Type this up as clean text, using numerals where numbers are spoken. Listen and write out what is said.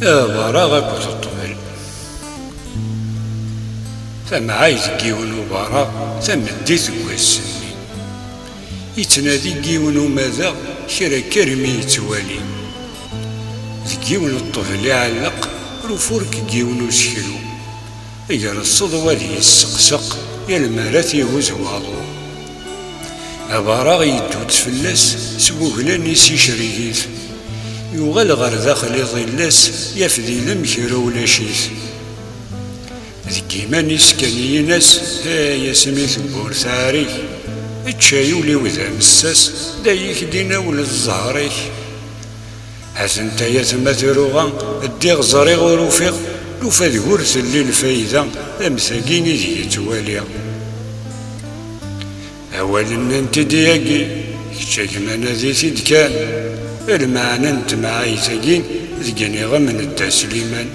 براغ أكو تطفل ثم عايز جيون وبراغ ثم ديت واسني يتنادي جيون وماذا كرا كرمي يتوالي جيون الطفل يعلق رفورك جيون وسكلو يرصد ولي السقسق يا المارات يهوز واضو أبراغ يدود فلاس سبوغلاني سي شريكيث يغال غير داخل ظلاس يفدي لمكر ولا شيث ذكي ماني سكاني ناس يا سميث بورثاري تشايولي وذا مساس دايك دينا ولا الزهريك هاثنتا يا ثما ثروغا الديغ زريغ ورفيق لو فاد ورث اللي الفايدة أمساكيني ذي يتوالي أولا انت دياقي كتشاك مانا ذي تيد كان المعنى انت معاي تاقين ذكاني غمن التسليمان